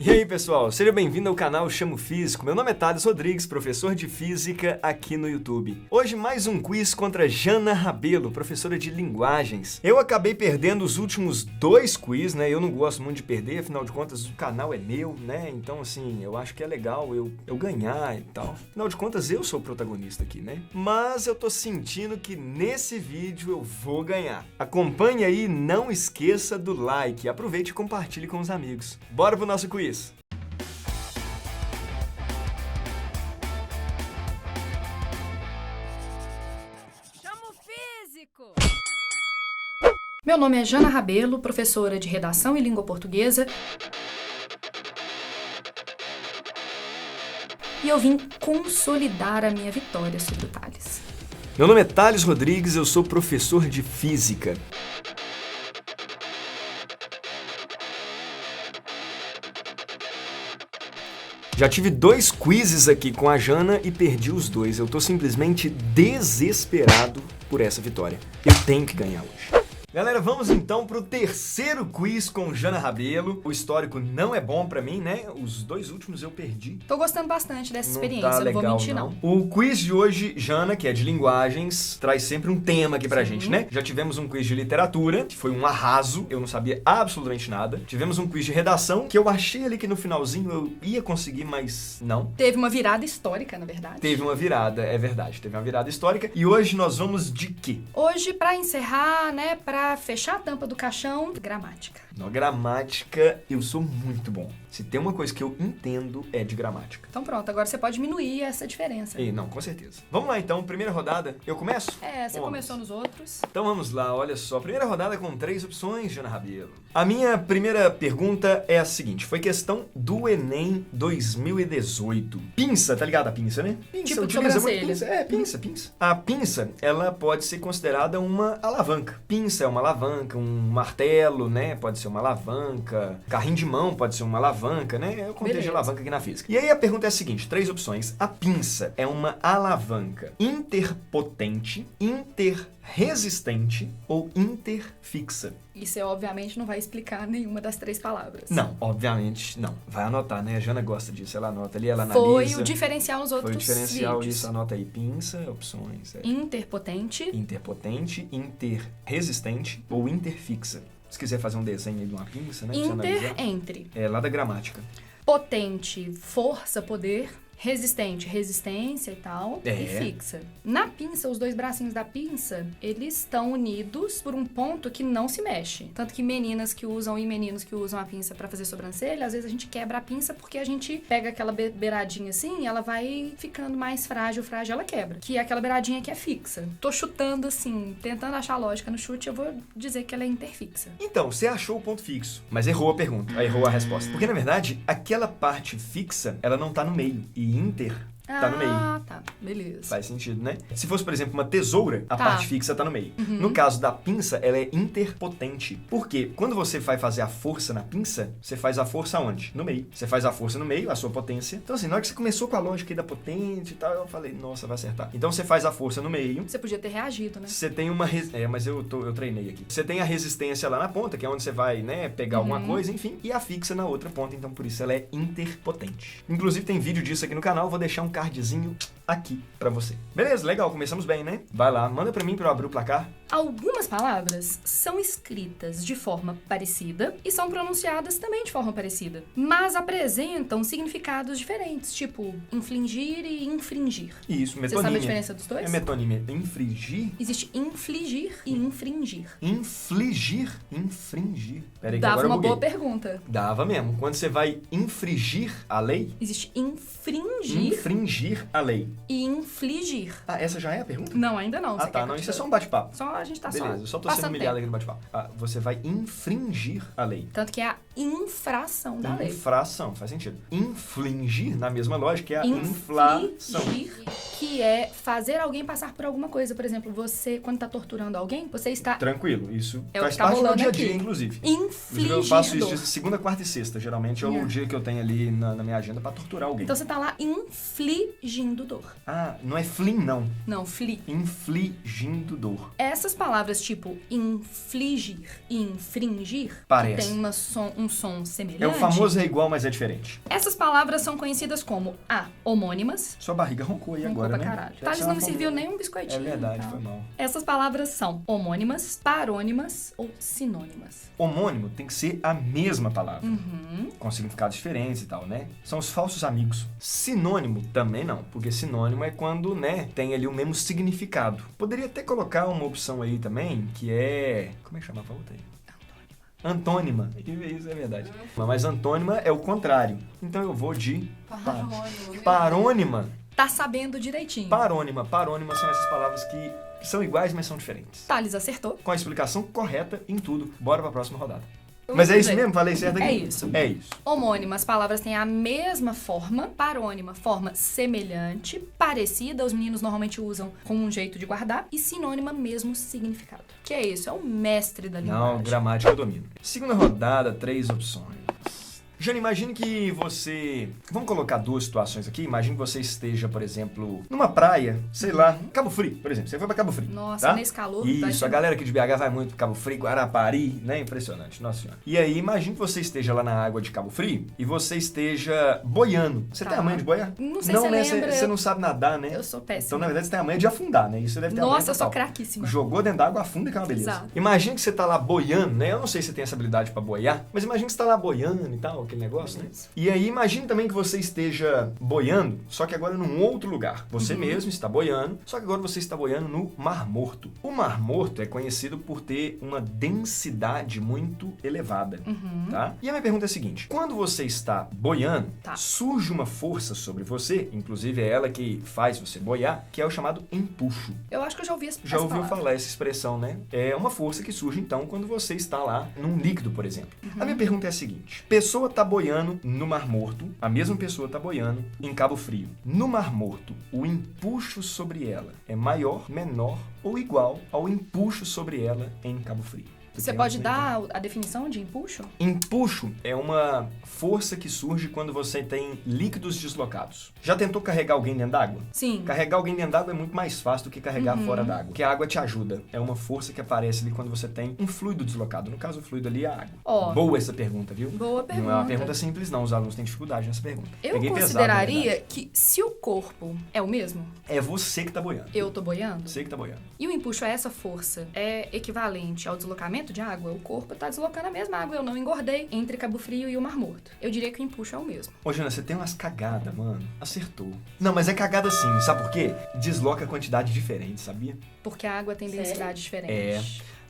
E aí pessoal, seja bem-vindo ao canal Chamo Físico. Meu nome é Thales Rodrigues, professor de Física aqui no YouTube. Hoje mais um quiz contra Jana Rabelo, professora de Linguagens. Eu acabei perdendo os últimos 2 quiz, né? Eu não gosto muito de perder, afinal de contas o canal é meu, né? Então assim, eu acho que é legal eu ganhar e tal. Afinal de contas eu sou o protagonista aqui, né? Mas eu tô sentindo que nesse vídeo eu vou ganhar. Acompanhe aí, não esqueça do like, aproveite e compartilhe com os amigos. Bora pro nosso quiz! Chamo Físico! Meu nome é Jana Rabelo, professora de Redação e Língua Portuguesa. E eu vim consolidar a minha vitória sobre o Thales. Meu nome é Thales Rodrigues, eu sou professor de Física. Já tive 2 quizzes aqui com a Jana e perdi os 2. Eu tô simplesmente desesperado por essa vitória. Eu tenho que ganhar hoje. Galera, vamos então pro terceiro quiz com Jana Rabelo. O histórico não é bom pra mim, né? Os 2 últimos eu perdi. Tô gostando bastante dessa experiência, Tá eu não vou legal, mentir não. O quiz de hoje, Jana, que é de linguagens, traz sempre um tema aqui pra gente, né? Já tivemos um quiz de literatura, que foi um arraso, eu não sabia absolutamente nada. Tivemos um quiz de redação, que eu achei ali que no finalzinho eu ia conseguir, mas não. Teve uma virada histórica, na verdade. Teve uma virada, é verdade, teve uma virada histórica. E hoje nós vamos de quê? Hoje, pra encerrar, né, pra fechar a tampa do caixão, gramática. Na gramática, eu sou muito bom. Se tem uma coisa que eu entendo, é de gramática. Então pronto, agora você pode diminuir essa diferença. E não, com certeza. Vamos lá então, primeira rodada. Eu começo? Você Vamos. começou nos outros. Então vamos lá, olha só. Primeira rodada com 3 opções, Jana Rabelo. A minha primeira pergunta é a seguinte. Foi questão do Enem 2018. Pinça, tá ligado a pinça, né? Pinça, Tipo de utiliza muito sobrancelha. pinça. Pinça. A pinça, ela pode ser considerada uma alavanca. Pinça é uma alavanca, um martelo, né? Pode ser uma alavanca. Carrinho de mão pode ser uma alavanca, né? Eu contei de Beleza. alavanca aqui na física. E aí a pergunta é a seguinte, 3 opções. A pinça é uma alavanca interpotente, interresistente ou interfixa? E você obviamente não vai explicar nenhuma das 3 palavras. Não, obviamente não. Vai anotar, né? A Jana gosta disso. Ela anota ali, ela analisa. Foi o diferencial nos outros Foi o diferencial, vídeos. isso. Anota aí. Pinça, opções. Interpotente. Interpotente, interresistente ou interfixa. Se quiser fazer um desenho aí de uma pinça, né? pra você analisar. Entre. É lá da gramática. Potente, força, poder. Resistente, resistência e tal. É. E fixa. Na pinça, os 2 bracinhos da pinça, eles estão unidos por um ponto que não se mexe. Tanto que meninas que usam e meninos que usam a pinça pra fazer sobrancelha, às vezes a gente quebra a pinça porque a gente pega aquela beiradinha assim e ela vai ficando mais frágil, ela quebra. Que é aquela beiradinha que é fixa. Tô chutando assim, tentando achar lógica no chute, eu vou dizer que ela é interfixa. Então, você achou o ponto fixo, mas errou a pergunta, errou a resposta. Porque, na verdade, aquela parte fixa, ela não tá no meio. E inter tá no meio. Ah, tá. Beleza. Faz sentido, né? Se fosse, por exemplo, uma tesoura, a Tá. parte fixa tá no meio. No caso da pinça, ela é interpotente. Por quê? Quando você vai fazer a força na pinça, você faz a força onde? No meio. Você faz a força no meio, a sua potência. Então, assim, na hora que você começou com a lógica aí da potente e tal, eu falei, nossa, vai acertar. Então, você faz a força no meio. Você podia ter reagido, né? Você tem uma... mas eu treinei aqui. Você tem a resistência lá na ponta, que é onde você vai, né, pegar alguma coisa, enfim. E a fixa na outra ponta, então por isso ela é interpotente. Inclusive, tem vídeo disso aqui no canal, vou deixar um cardzinho aqui pra você. Beleza, legal, começamos bem, né? Vai lá, manda pra mim pra eu abrir o placar. Algumas palavras são escritas de forma parecida e são pronunciadas também de forma parecida, mas apresentam significados diferentes, tipo infligir e infringir. Isso, metonímia. Você sabe a diferença dos dois? É metonímia. Infligir? Existe infligir e infringir. Infligir? Infringir. Peraí que Dava agora eu uma buguei. boa pergunta. Dava mesmo. Quando você vai infringir a lei, Existe infringir infringir a lei. e infligir. Ah, essa já é a pergunta? Não, ainda não. Ah, tá. Não, isso é só um bate-papo. Só a gente tá Beleza, só eu só tô passando sendo humilhado tempo. aqui no bate-papo. Ah, você vai infringir a lei. Tanto que é a infração da lei. Infração, faz sentido. Infligir, na mesma lógica, é a inflação. Infligir, que é fazer alguém passar por alguma coisa. Por exemplo, você, quando tá torturando alguém, você está Tranquilo, isso É o faz que tá parte do meu rolando dia a dia, aqui. inclusive. infligir Eu faço isso dor. de segunda, quarta e sexta. Geralmente é o dia que eu tenho ali na minha agenda pra torturar alguém. Então você tá lá infligindo dor. Ah, não é flim, não. Não, Infligindo dor. Essas palavras tipo infligir e infringir, Parece. que tem um som semelhante. É o famoso é igual, mas é diferente. Essas palavras são conhecidas como homônimas. Sua barriga roncou aí Roncou agora, pra né? caralho. Deve Thales ser não uma me fome- serviu nem um biscoitinho. É verdade, tá? foi mal. Essas palavras são homônimas, parônimas ou sinônimas. Homônimo tem que ser a mesma palavra, Uhum. com significados diferentes e tal, né? São os falsos amigos. Sinônimo também não, porque sinônimo é quando, né, tem ali o mesmo significado. Poderia até colocar uma opção aí também, que é... Como é que chamava a outra aí? Antônima. Isso é verdade. Mas antônima é o contrário. Então eu vou de parônima. Tá sabendo direitinho. Parônima. Parônima são essas palavras que são iguais, mas são diferentes. Thales acertou. Com a explicação correta em tudo. Bora pra próxima rodada. Mas é isso mesmo? Falei certo aqui? É isso. É isso. Homônima, as palavras têm a mesma forma. Parônima, forma semelhante, parecida. Os meninos normalmente usam como um jeito de guardar. E sinônima, mesmo significado. Que é isso? É o mestre da linguagem. Não, gramática eu domino. Segunda rodada, 3 opções. Jana, imagine que você... Vamos colocar 2 situações aqui. Imagine que você esteja, por exemplo, numa praia, sei lá, Cabo Frio, por exemplo. Você foi pra Cabo Frio. Nossa, tá? nesse calor. Isso, a galera aqui de BH vai muito pra Cabo Frio, Guarapari, né? Impressionante, nossa senhora. E aí, imagine que você esteja lá na água de Cabo Frio e você esteja boiando. Você tem a manha de boiar? Não sei não, se né? você lembra. Você não sabe nadar, né? Eu sou péssima. Então, na verdade, você tem a manha de afundar, né? Isso você deve ter a manha Nossa, eu sou total. craquíssima. Jogou dentro da água, afunda que é uma beleza. Exato. Imagina que você tá lá boiando, né? Eu não sei se você tem essa habilidade pra boiar, mas imagina que você tá lá boiando e tal, aquele negócio, né? E aí, imagine também que você esteja boiando, só que agora num outro lugar. Você mesmo está boiando, só que agora você está boiando no Mar Morto. O Mar Morto é conhecido por ter uma densidade muito elevada, tá? E a minha pergunta é a seguinte: quando você está boiando, Tá. surge uma força sobre você, inclusive é ela que faz você boiar, que é o chamado empuxo. Eu acho que eu já ouvi essa Já ouviu palavra. falar essa expressão, né? É uma força que surge, então, quando você está lá num líquido, por exemplo. A minha pergunta é a seguinte: pessoa está boiando no Mar Morto, a mesma pessoa está boiando em Cabo Frio. No Mar Morto, o empuxo sobre ela é maior, menor ou igual ao empuxo sobre ela em Cabo Frio? Você pode dar a definição de empuxo? Empuxo é uma força que surge quando você tem líquidos deslocados. Já tentou carregar alguém dentro d'água? Sim. Carregar alguém dentro d'água é muito mais fácil do que carregar fora d'água. Porque a água te ajuda. É uma força que aparece ali quando você tem um fluido deslocado. No caso, o fluido ali é a água. Ó. Boa essa pergunta, viu? Boa pergunta. Não é uma pergunta simples, não. Os alunos têm dificuldade nessa pergunta. Eu Peguei pesado, na consideraria verdade. que se o corpo é o mesmo, É você que tá boiando. eu tô boiando, Você que tá boiando. e o empuxo é essa força, é equivalente ao deslocamento de água, o corpo tá deslocando a mesma água, eu não engordei entre Cabo Frio e o Mar Morto. Eu diria que o empuxo é o mesmo. Ô, Jana, você tem umas cagadas, mano. Acertou. Não, mas é cagada sim. Sabe por quê? Desloca quantidade diferente, sabia? Porque a água tem densidade diferente. É.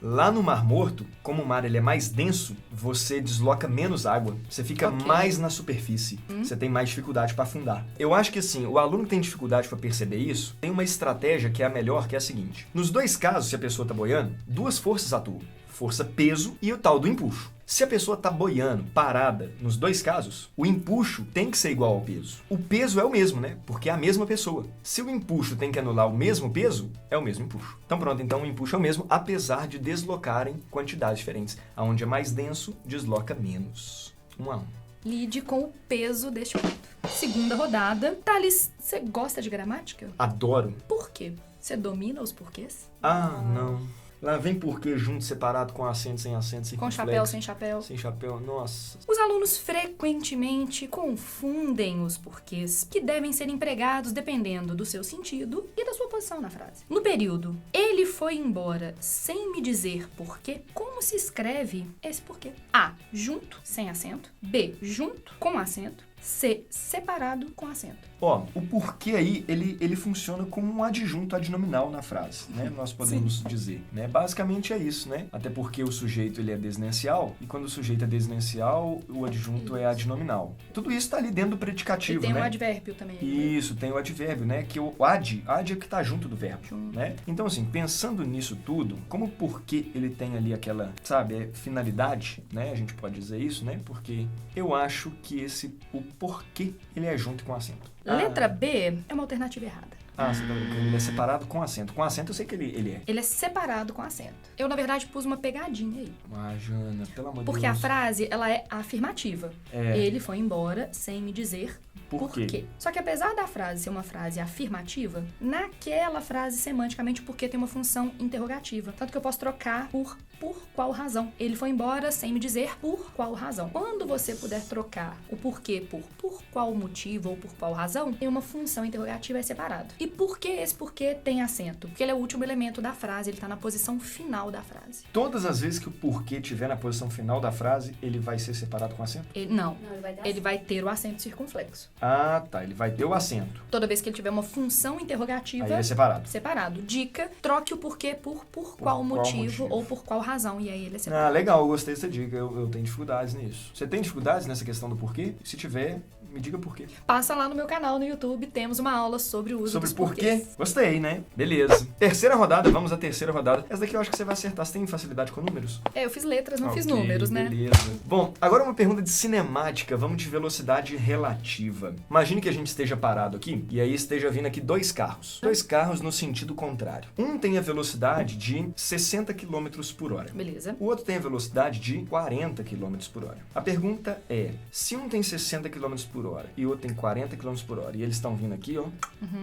Lá no Mar Morto, como o mar ele é mais denso, você desloca menos água. Você fica Ok. mais na superfície. Você tem mais dificuldade para afundar. Eu acho que assim, o aluno que tem dificuldade para perceber isso, tem uma estratégia que é a melhor, que é a seguinte. Nos 2 casos, se a pessoa tá boiando, 2 forças atuam. Força peso e o tal do empuxo. Se a pessoa tá boiando, parada, nos 2 casos, o empuxo tem que ser igual ao peso. O peso é o mesmo, né? Porque é a mesma pessoa. Se o empuxo tem que anular o mesmo peso, é o mesmo empuxo. Então pronto, então o empuxo é o mesmo, apesar de deslocarem quantidades diferentes. Aonde é mais denso, desloca menos. 1 a 1. Lide com o peso deste ponto. Segunda rodada. Thales, você gosta de gramática? Adoro. Por quê? Você domina os porquês? Ah, não. Lá vem porquê junto, separado, com acento, sem Com circunflexo. chapéu, sem chapéu? Sem chapéu, nossa. Os alunos frequentemente confundem os porquês, que devem ser empregados dependendo do seu sentido e da sua posição na frase. No período, ele foi embora sem me dizer porquê, como se escreve esse porquê? A, junto, sem acento. B, junto, com acento. C, separado, com acento. Ó, o porquê aí, ele funciona como um adjunto adnominal na frase, né? Nós podemos dizer, né? Basicamente é isso, né? Até porque o sujeito, ele é desinicial, e quando o sujeito é desinicial, o adjunto é adnominal. Tudo isso tá ali dentro do predicativo, E tem né? um advérbio também. Isso, tem o advérbio, né? Que o ad é o que tá junto do verbo, Junto. né? Então, assim, pensando nisso tudo, como o porquê ele tem ali aquela, sabe, finalidade, né? A gente pode dizer isso, né? Porque eu acho que o porquê, ele é junto com acento. Letra B é uma alternativa errada. Você tá brincando. Ele é separado com acento. Com acento eu sei que ele é. Ele é separado com acento. Eu, na verdade, pus uma pegadinha aí. Jana, pelo amor de Deus. Porque a frase, ela é afirmativa. É. Ele foi embora sem me dizer Por quê? Só que apesar da frase ser uma frase afirmativa, naquela frase, semanticamente, o porquê tem uma função interrogativa. Tanto que eu posso trocar por por qual razão. Ele foi embora sem me dizer por qual razão. Quando você puder trocar o porquê por qual motivo ou por qual razão, tem uma função interrogativa separado. E por que esse porquê tem acento? Porque ele é o último elemento da frase, ele está na posição final da frase. Todas as vezes que o porquê estiver na posição final da frase, ele vai ser separado com acento? Não, Ele ele vai ter o acento circunflexo. Ah, tá. Ele vai ter o acento. Toda vez que ele tiver uma função interrogativa, Aí ele é separado. separado. Dica, troque o porquê por qual motivo ou por qual razão, e aí ele é separado. Ah, legal. Eu gostei dessa dica. Eu tenho dificuldades nisso. Você tem dificuldades nessa questão do porquê? Se tiver, me diga por quê. Passa lá no meu canal no YouTube, temos uma aula sobre o uso Sobre dos porquê? porquês. Gostei, né? Beleza. Terceira rodada, vamos à terceira rodada. Essa daqui eu acho que você vai acertar. Você tem facilidade com números? Eu fiz letras, não fiz Ok, números, né? Beleza. Bom, agora uma pergunta de cinemática. Vamos de velocidade relativa. Imagine que a gente esteja parado aqui e aí esteja vindo aqui dois carros. Dois carros no sentido contrário. Um tem a velocidade de 60 km por hora. Beleza. O outro tem a velocidade de 40 km por hora. A pergunta é, se um tem 60 km por hora e o outro tem 40 km por hora e eles estão vindo aqui, ó,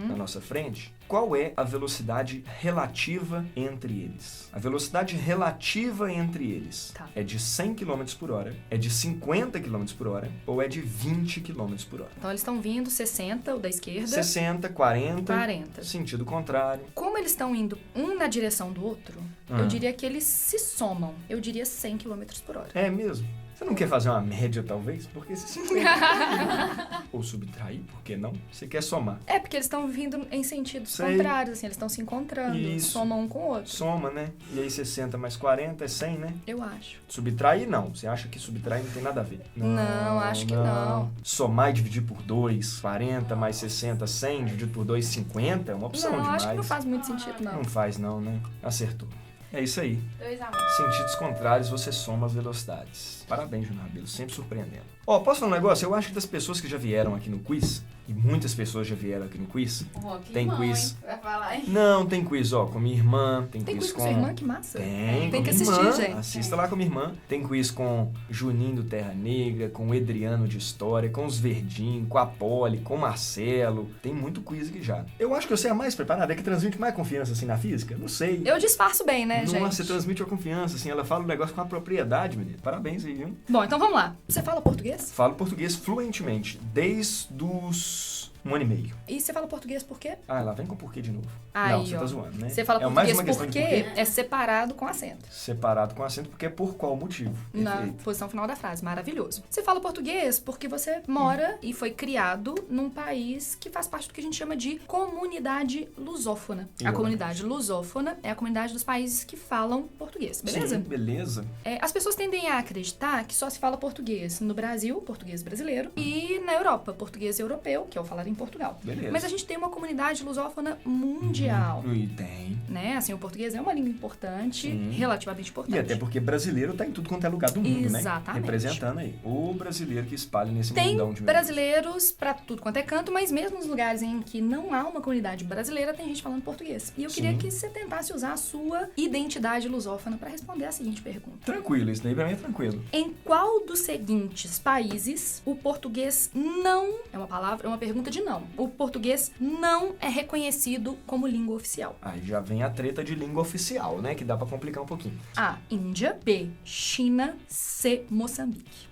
na nossa frente, qual é a velocidade relativa entre eles? A velocidade relativa entre eles Tá. é de 100 km por hora, é de 50 km por hora ou é de 20 km por hora? Então eles estão vindo 60, o da esquerda, 60, 40, 40. sentido contrário. Como eles estão indo um na direção do outro, eu diria que eles se somam. Eu diria 100 km por hora. É mesmo? Você não quer fazer uma média, talvez? Porque se 50... Ou subtrair, por que não? Você quer somar. É, porque eles estão vindo em sentidos Sei. contrários, assim, eles estão se encontrando, Isso. somam um com o outro. Soma, né? E aí 60 mais 40 é 100, né? Eu acho. Subtrair, não. Você acha que subtrair não tem nada a ver? Não, acho que não. Somar e dividir por 2, 40 mais 60, 100, dividido por 2, 50, é uma opção Não, demais. acho que não faz muito sentido, não. Não faz não, né? Acertou. É isso aí. 2-1. Sentidos contrários, você soma as velocidades. Parabéns, Júnior Rabelo, sempre surpreendendo. Ó, posso falar um negócio? Eu acho que das pessoas que já vieram aqui no quiz, e muitas pessoas já vieram aqui no quiz, tem quiz. Vai falar, hein? Não, tem quiz, ó, com minha irmã, tem Tem quiz quiz com sua irmã? Que massa. Tem Tem com que minha assistir, irmã. gente. Assista lá com minha irmã. Tem quiz com Juninho do Terra Negra, com o Edriano de História, com os Verdinho, com a Poli, com o Marcelo. Tem muito quiz aqui já. Eu acho que você é a mais preparada, é que transmite mais confiança assim na física. Não sei. Eu disfarço bem, né, Nossa, gente? você transmite uma confiança, assim, ela fala o negócio com a propriedade, menino. Parabéns aí, viu? Bom, então vamos lá. Você fala português? Falo português fluentemente, desde os 1 ano e meio. E você fala português por quê? Ah, lá vem com porquê de novo. Aí, Não, você ó. tá zoando, né? Você fala é mais português uma questão porque de porquê. é separado com acento. Separado com acento, porque é por qual motivo? Na Perfeito. posição final da frase, maravilhoso. Você fala português porque você mora e foi criado num país que faz parte do que a gente chama de comunidade lusófona. A Eu comunidade lusófona é a comunidade dos países que falam português, beleza? Sim, beleza. As pessoas tendem a acreditar que só se fala português no Brasil, português brasileiro, e na Europa, português europeu, que é o falar em Portugal. Beleza. Mas a gente tem uma comunidade lusófona mundial. E tem. Né? Assim, o português é uma língua importante, Sim. relativamente importante. E até porque brasileiro tá em tudo quanto é lugar do mundo, né? Exatamente. Representando aí. O brasileiro que espalha nesse Tem mundão de brasileiros pra tudo quanto é canto, mas mesmo nos lugares em que não há uma comunidade brasileira, tem gente falando português. E eu queria Sim. que você tentasse usar a sua identidade lusófona pra responder a seguinte pergunta. Tranquilo, isso daí pra mim é tranquilo. Em qual dos seguintes países o português não... É uma palavra, é uma pergunta de não. O português não é reconhecido como língua oficial. Aí já vem a treta de língua oficial, né? Que dá pra complicar um pouquinho. A. Índia. B. China. C. Moçambique.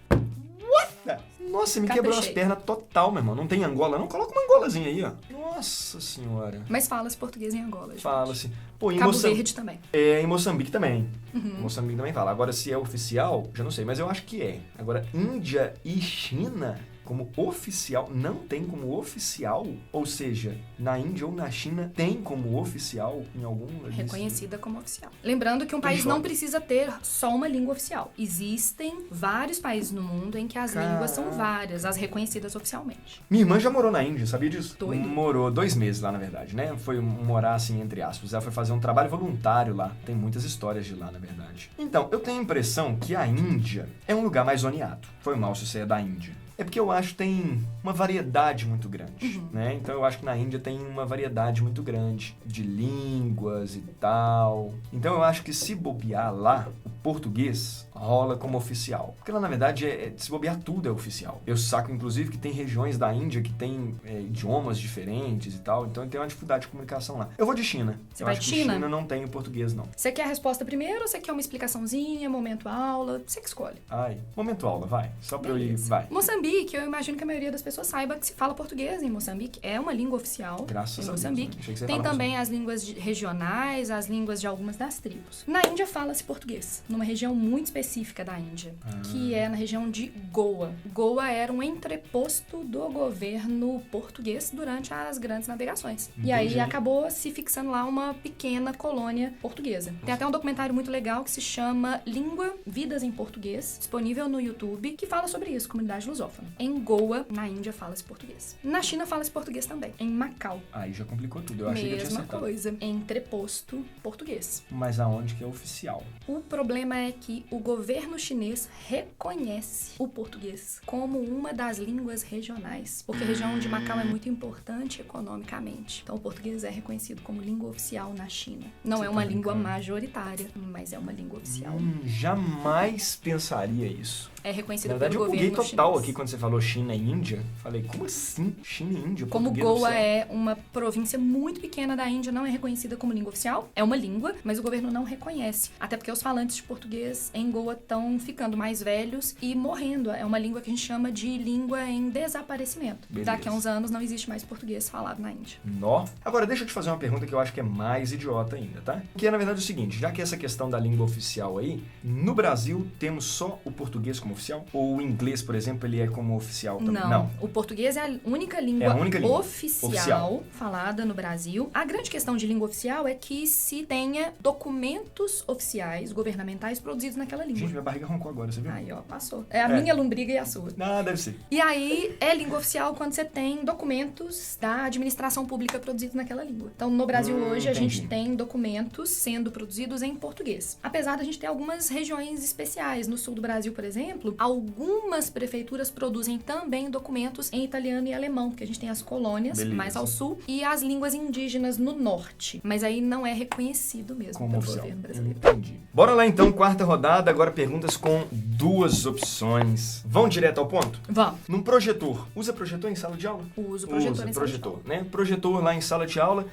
Nossa, me Caprichei. quebrou as pernas total, meu irmão. Não tem Angola, não? Coloca uma Angolazinha aí, ó. Nossa senhora. Mas fala-se português em Angola, gente. Fala-se. Pô, em Cabo Moçambique. Verde também. É, em Moçambique também. Moçambique também fala. Agora, se é oficial, já não sei, mas eu acho que é. Agora, Índia e China como oficial, não tem como oficial? Ou seja, na Índia ou na China tem como oficial em algum... Reconhecida como oficial. Lembrando que um país Joga. não precisa ter só uma língua oficial. Existem vários países no mundo em que as línguas são várias, as reconhecidas oficialmente. Minha irmã já morou na Índia, sabia disso? Doido. Morou 2 meses lá, na verdade, né? Foi morar, assim, entre aspas. Ela foi fazer um trabalho voluntário lá. Tem muitas histórias de lá, na verdade. Então, eu tenho a impressão que a Índia é um lugar mais zoneado. Foi mal se você é da Índia. É porque eu acho que tem uma variedade muito grande, né? Então eu acho que na Índia tem uma variedade muito grande de línguas e tal. Então eu acho que se bobear lá, o português rola como oficial. Porque lá, na verdade, se bobear, tudo é oficial. Eu saco, inclusive, que tem regiões da Índia que tem idiomas diferentes e tal, então tem uma dificuldade de comunicação lá. Eu vou de China. Você eu vai acho de que China? China não tem o português, não. Você quer a resposta primeiro ou você quer uma explicaçãozinha, momento aula? Você que escolhe. Ai, momento aula, vai. Só pra eu ir, Beleza. vai. Moçambique, eu imagino que a maioria das pessoas saiba que se fala português em Moçambique. É uma língua oficial Graças em a Deus, Moçambique. né? Achei que você ia Tem falar também as línguas regionais, as línguas de algumas das tribos. Na Índia fala-se português, numa região muito específica da Índia, que é na região de Goa. Goa era um entreposto do governo português durante as grandes navegações. E aí Entendi. acabou se fixando lá uma pequena colônia portuguesa. Tem até um documentário muito legal que se chama Língua, Vidas em Português, disponível no YouTube, que fala sobre isso, comunidade lusófona. Em Goa, na Índia, fala-se português. Na China, fala-se português também. Em Macau, Aí já complicou tudo. Eu achei que eu tinha mesma acertado. coisa. Entreposto português. Mas aonde que é oficial? O problema é que o governo chinês reconhece o português como uma das línguas regionais, porque a região de Macau é muito importante economicamente. Então, o português é reconhecido como língua oficial na China. Não Você é uma tá língua brincando? majoritária, mas é uma língua oficial. Jamais pensaria isso. É Na reconhecida verdade, pelo eu buguei governo total chinês. aqui quando você falou China e Índia. Falei, como assim? China e Índia? Como português Goa oficial? é uma província muito pequena da Índia, não é reconhecida como língua oficial. É uma língua, mas o governo não reconhece. Até porque os falantes de português em Goa estão ficando mais velhos e morrendo. É uma língua que a gente chama de língua em desaparecimento. Beleza. Daqui a uns anos não existe mais português falado na Índia. Nó. Agora, deixa eu te fazer uma pergunta que eu acho que é mais idiota ainda, tá? Que é, na verdade, o seguinte, já que essa questão da língua oficial aí, no Brasil temos só o português como oficial? Ou o inglês, por exemplo, ele é como oficial também? Não. O português é a única língua, É a única língua oficial falada no Brasil. A grande questão de língua oficial é que se tenha documentos oficiais, governamentais, produzidos naquela língua. Gente, minha barriga roncou agora, você viu? Aí, ó, passou. É a minha lombriga e a sua. Ah, deve ser. E aí, é língua oficial quando você tem documentos da administração pública produzidos naquela língua. Então, no Brasil hoje, a entendi. gente tem documentos sendo produzidos em português. Apesar da gente ter algumas regiões especiais. No sul do Brasil, por exemplo, algumas prefeituras produzem também documentos em italiano e alemão, porque a gente tem as colônias Beleza. mais ao sul e as línguas indígenas no norte. Mas aí não é reconhecido mesmo Como pelo oficial. governo brasileiro. Entendi. Bora lá então, quarta rodada, agora perguntas com duas opções. Vão direto ao ponto? Vamos. Num projetor. Usa projetor em sala de aula? Uso projetor Usa em sala de projetor, aula. né? Projetor lá em sala de aula,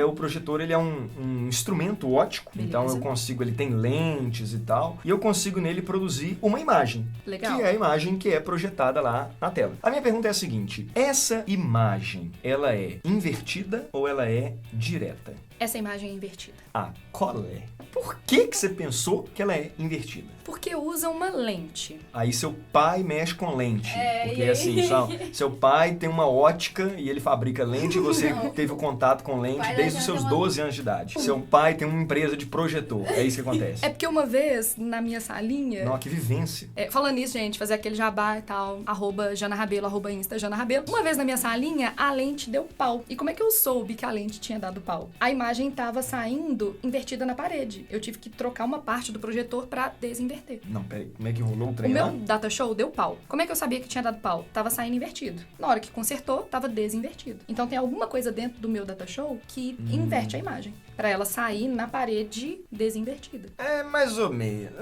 o projetor ele é um instrumento óptico, Beleza. então eu consigo, ele tem lentes e tal, e eu consigo nele produzir uma imagem. Legal. Que é a imagem que é projetada lá na tela. A minha pergunta é a seguinte, essa imagem, ela é invertida ou ela é direta? Essa imagem é invertida. Ah, qual é? Por que você pensou que ela é invertida? Porque usa uma lente. Aí seu pai mexe com lente. Porque e aí? assim, seu pai tem uma ótica e ele fabrica lente e você teve o contato com lente pai desde da os Jana seus tem uma- 12 anos de idade. Seu pai tem uma empresa de projetor. É isso que acontece. É porque uma vez, na minha salinha... Não, que vivência. Falando nisso, gente, fazer aquele jabá e tal, @JanaRabelo, @Insta JanaRabelo. Uma vez na minha salinha, a lente deu pau. E como é que eu soube que a lente tinha dado pau? A imagem tava saindo invertida na parede. Eu tive que trocar uma parte do projetor pra desinverter. Não, peraí. Como é que rolou o O trem meu lá? data show deu pau. Como é que eu sabia que tinha dado pau? Tava saindo invertido. Na hora que consertou, tava desinvertido. Então tem alguma coisa dentro do meu data show que inverte a imagem. Pra ela sair na parede desinvertida. É, mais ou menos.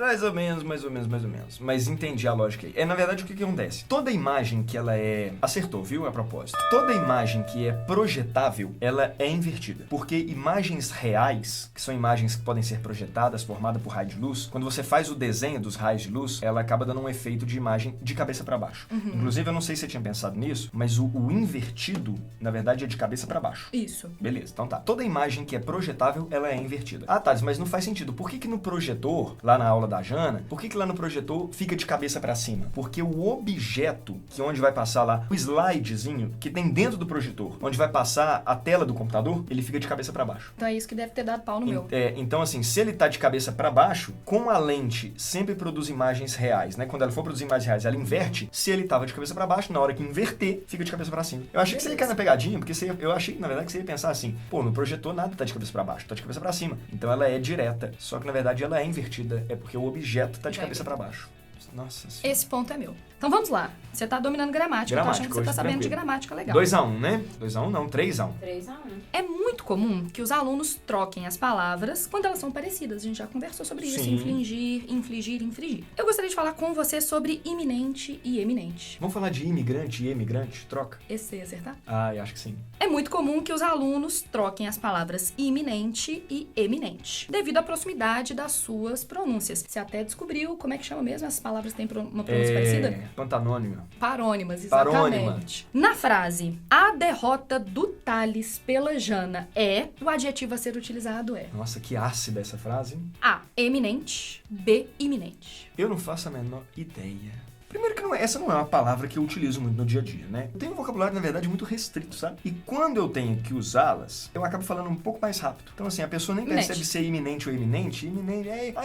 Mas entendi a lógica aí. Na verdade, o que acontece? Toda imagem que ela é... Acertou, viu? A propósito. Toda imagem que é projetável, ela é invertida. Porque imagens reais, que são imagens que podem ser projetadas, formadas por raio de luz, quando você faz o desenho dos raios de luz, ela acaba dando um efeito de imagem de cabeça pra baixo. Inclusive, eu não sei se você tinha pensado nisso, mas o invertido, na verdade, é de cabeça pra baixo. Isso. Beleza, então tá. Toda imagem que é projetável, ela é invertida. Ah, Thales, mas não faz sentido. Por que no projetor, lá na aula da Jana, por que lá no projetor fica de cabeça pra cima? Porque o objeto, que onde vai passar lá, o slidezinho, que tem dentro do projetor, onde vai passar a tela do computador, ele fica de cabeça pra baixo. Então é isso que deve ter dado pau no meu. Então, assim, se ele tá de cabeça pra baixo, como a lente sempre produz imagens reais, né? Quando ela for produzir imagens reais, ela inverte. Se ele tava de cabeça pra baixo, na hora que inverter, fica de cabeça pra cima. Eu achei que você ia cair na pegadinha, porque eu achei, na verdade, que você ia pensar assim, pô, no projetor nada tá de cabeça pra baixo, tá de cabeça pra cima. Então ela é direta. Só que, na verdade, ela é invertida. É porque o objeto tá de cabeça pra baixo. Nossa senhora. Esse ponto é meu. Então vamos lá. Você tá dominando gramática. Eu tô achando que você tá hoje, sabendo de tranquilo. gramática legal. 2-1, né? 2-1 não, 3-1. 3-1. É muito comum que os alunos troquem as palavras quando elas são parecidas. A gente já conversou sobre isso. Sim. Infligir. Eu gostaria de falar com você sobre iminente e eminente. Vamos falar de imigrante e emigrante? Troca? Esse você ia acertar? Ah, eu acho que sim. É muito comum que os alunos troquem as palavras iminente e eminente, devido à proximidade das suas pronúncias. Você até descobriu como é que chama mesmo? As palavras têm uma pronúncia parecida? Pantanônimo. Parônimas, exatamente. Parônima. Na frase, a derrota do Thales pela Jana é, o adjetivo a ser utilizado é Nossa, que ácida essa frase, hein? A, eminente, B, iminente. Eu não faço a menor ideia. Primeiro que essa não é uma palavra que eu utilizo muito no dia a dia, né? Eu tenho um vocabulário, na verdade, muito restrito, sabe? E quando eu tenho que usá-las, eu acabo falando um pouco mais rápido. Então, assim, a pessoa nem Iminente. percebe se é iminente ou eminente.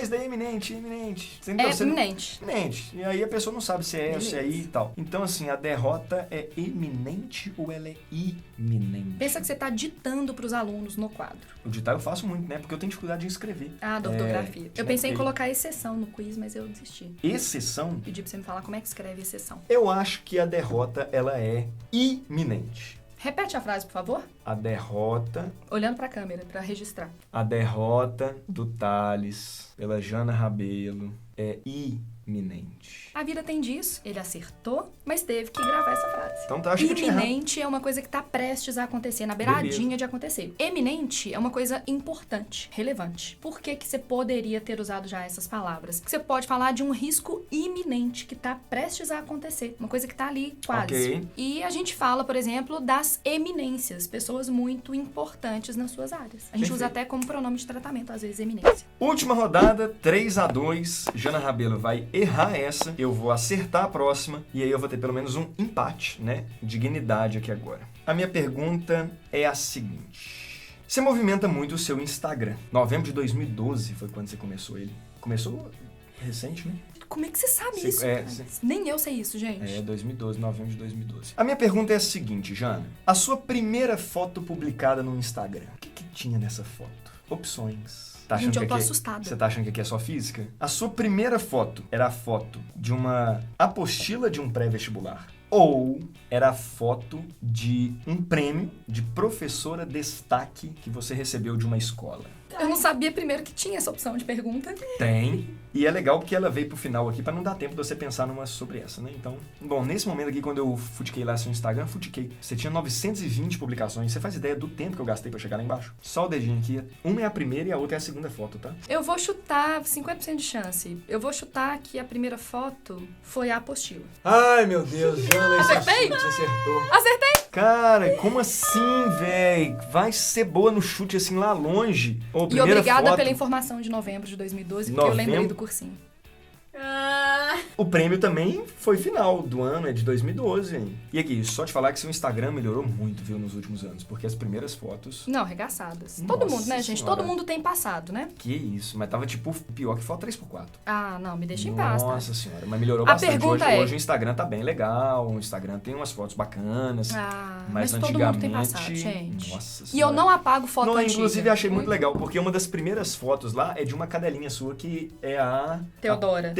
Isso daí é iminente. Entendeu? É Você não- iminente. Iminente. E aí a pessoa não sabe se é, se é Beleza. I e tal. Então, assim, a derrota é eminente ou ela é iminente? Pensa que você está ditando para os alunos no quadro. O ditar eu faço muito, né? Porque eu tenho dificuldade em escrever. Ah, da ortografia. Eu pensei em ok. colocar exceção no quiz, mas eu desisti. Exceção, Pedi pra você me falar como é que escreve exceção. eu acho que a derrota, ela é iminente. Repete a frase, por favor. A derrota Olhando pra câmera, pra registrar. do Thales pela Jana Rabelo é iminente. A vida tem disso. Ele acertou, mas teve que gravar essa frase. Então tá, acho que eu tinha errado. Iminente é uma coisa que tá prestes a acontecer, na beiradinha Beleza. de acontecer. Eminente é uma coisa importante, relevante. Por que que você poderia ter usado já essas palavras? Porque você pode falar de um risco iminente que tá prestes a acontecer. Uma coisa que tá ali, quase. Ok. E a gente fala, por exemplo, das eminências. Pessoas muito importantes nas suas áreas. A gente Perfeito. usa até como pronome de tratamento, às vezes, eminência. Última rodada, 3-2. Jana Rabelo vai errar essa, eu vou acertar a próxima e aí eu vou ter pelo menos um empate, né? Dignidade aqui agora. A minha pergunta é a seguinte. Você movimenta muito o seu Instagram. Novembro de 2012 foi quando você começou ele. Começou recente, né? Como é que você sabe Sim, isso? é, cara? sim. Nem eu sei isso, gente. É, 2012, novembro de 2012. A minha pergunta é a seguinte, Jana. A sua primeira foto publicada no Instagram, o que tinha nessa foto? Opções. Tá achando Gente, eu que tô aqui assustada. Você tá achando que aqui é só física? A sua primeira foto era a foto de uma apostila de um pré-vestibular? Ou era a foto de um prêmio de professora destaque que você recebeu de uma escola? Eu não sabia primeiro que tinha essa opção de pergunta. Tem. E é legal porque ela veio pro final aqui pra não dar tempo de você pensar numa sobre essa, né? Então, bom, nesse momento aqui, quando eu futiquei lá seu Instagram, você tinha 920 publicações. Você faz ideia do tempo que eu gastei pra chegar lá embaixo? Só o dedinho aqui. Uma é a primeira e a outra é a segunda foto, tá? Eu vou chutar 50% de chance. Eu vou chutar que a primeira foto foi a apostila. Ai, meu Deus, Jana, Acertei? você acertou. Acertei! Cara, como assim, véi? Vai ser boa no chute assim lá longe. Ô, E primeira obrigada foto, pela informação de novembro de 2012, porque eu lembrei do cursinho. O prêmio também foi final do ano, é de 2012, hein? E aqui, só te falar que seu Instagram melhorou muito, viu, nos últimos anos, porque as primeiras fotos... Não, arregaçadas. Nossa Todo mundo, né, gente? Senhora. Todo mundo tem passado, né? Que isso, mas tava tipo pior que foto 3x4. Ah, não, me deixa em paz, tá? Nossa senhora, mas melhorou A bastante. pergunta Hoje, é- hoje o Instagram tá bem legal, o Instagram tem umas fotos bacanas, Ah, mas todo antigamente... mundo tem passado, gente. Nossa E eu senhora. não apago foto Não, antiga. inclusive achei muito legal, porque uma das primeiras fotos lá é de uma cadelinha sua que é a... Teodora.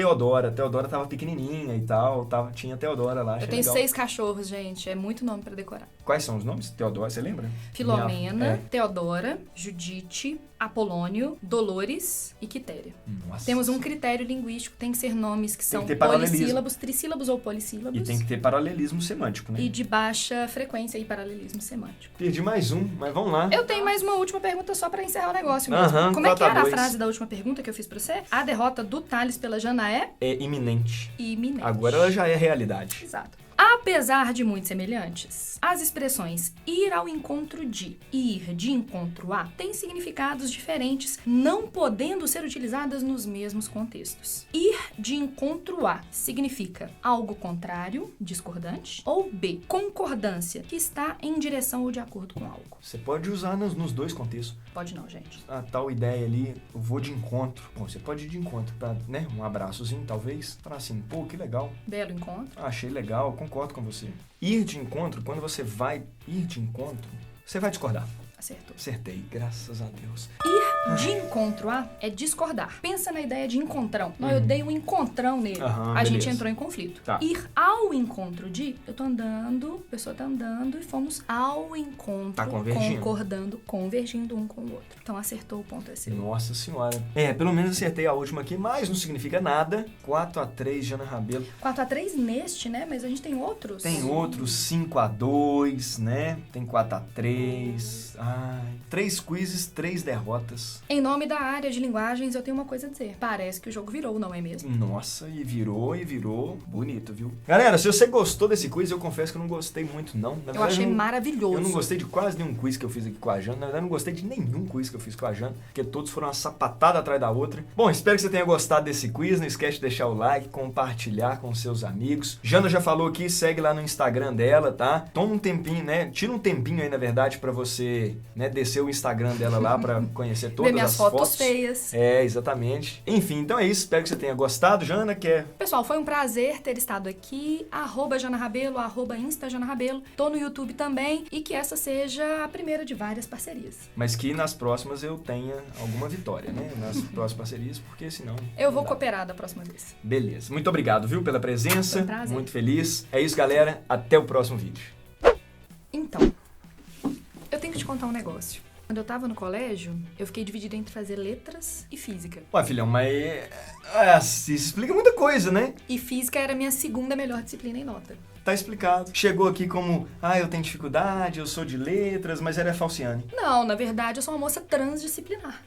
A Teodora tava pequenininha e tal, tinha a Teodora lá, achei Eu tenho legal. 6 cachorros, gente. É muito nome pra decorar. Quais são os nomes? Teodora, você lembra? Filomena, É. Teodora, Judite, Apolônio, Dolores e Quitéria. Nossa. Temos um critério linguístico, tem que ser nomes que Tem são que ter paralelismo. polissílabos, trissílabos ou polissílabos. E tem que ter paralelismo semântico, né? E de baixa frequência e paralelismo semântico. Perdi mais um, mas vamos lá. Eu tenho mais uma última pergunta só pra encerrar o negócio mesmo. Aham, Como é que 4 a era a 2. frase da última pergunta que eu fiz pra você? A derrota do Thales pela Jana é É iminente. iminente. Agora ela já é realidade. Exato. Apesar de muito semelhantes, as expressões ir ao encontro de e ir de encontro a têm significados diferentes, não podendo ser utilizadas nos mesmos contextos. Ir de encontro a significa algo contrário, discordante, ou B, concordância, que está em direção ou de acordo com algo. Você pode usar nos dois contextos. Pode não, gente. A tal ideia ali, eu vou de encontro. Bom, você pode ir de encontro pra, né, um abraçozinho, talvez. Falar assim, pô, que legal. Belo encontro. Achei legal, concordo com você. Ir de encontro, quando você vai ir de encontro, você vai discordar. Acertou. Acertei, graças a Deus. Ir De encontro a é discordar. Pensa na ideia de encontrão. Não, eu dei um encontrão nele. A gente entrou em conflito. Tá. Ir ao encontro de, eu tô andando, a pessoa tá andando e fomos ao encontro. Tá convergindo. Concordando, convergindo um com o outro. Então acertou, o ponto é seu. Nossa senhora. Pelo menos acertei a última aqui, mas não significa nada. 4-3, Jana Rabelo. 4-3 neste, né? Mas a gente tem outros. Tem outros 5-2, né? Tem 4-3. Ai, 3 quizzes, 3 derrotas. Em nome da área de linguagens, eu tenho uma coisa a dizer. Parece que o jogo virou, não é mesmo? Nossa, e virou. Bonito, viu? Galera, se você gostou desse quiz, eu confesso que eu não gostei muito, não. Na Eu verdade, achei maravilhoso. Eu não gostei de quase nenhum quiz que eu fiz aqui com a Jana. Na verdade, eu não gostei de nenhum quiz que eu fiz com a Jana, porque todos foram uma sapatada atrás da outra. Bom, espero que você tenha gostado desse quiz. Não esquece de deixar o like, compartilhar com seus amigos. Jana já falou aqui, segue lá no Instagram dela, tá? Toma um tempinho, né? Tira um tempinho aí, na verdade, pra você, né, descer o Instagram dela lá pra conhecer todas Ver minhas as fotos feias. Exatamente. Enfim, então é isso. Espero que você tenha gostado. Jana, quer... Pessoal, foi um prazer ter estado aqui. @JanaRabelo, @InstaJanaRabelo. Tô no YouTube também. E que essa seja a primeira de várias parcerias. Mas que nas próximas eu tenha alguma vitória, né? Nas próximas parcerias, porque senão... Eu não vou dá. cooperar da próxima vez. Beleza. Muito obrigado, viu, pela presença. Foi um prazer. Muito feliz. É isso, galera. Até o próximo vídeo. Então, eu tenho que te contar um negócio. Quando eu tava no colégio, eu fiquei dividida entre fazer letras e física. Ué, filhão, mas... isso explica muita coisa, né? E física era a minha segunda melhor disciplina em nota. Tá explicado. Chegou aqui como... eu tenho dificuldade, eu sou de letras, mas ela é falciane. Não, na verdade, eu sou uma moça transdisciplinar.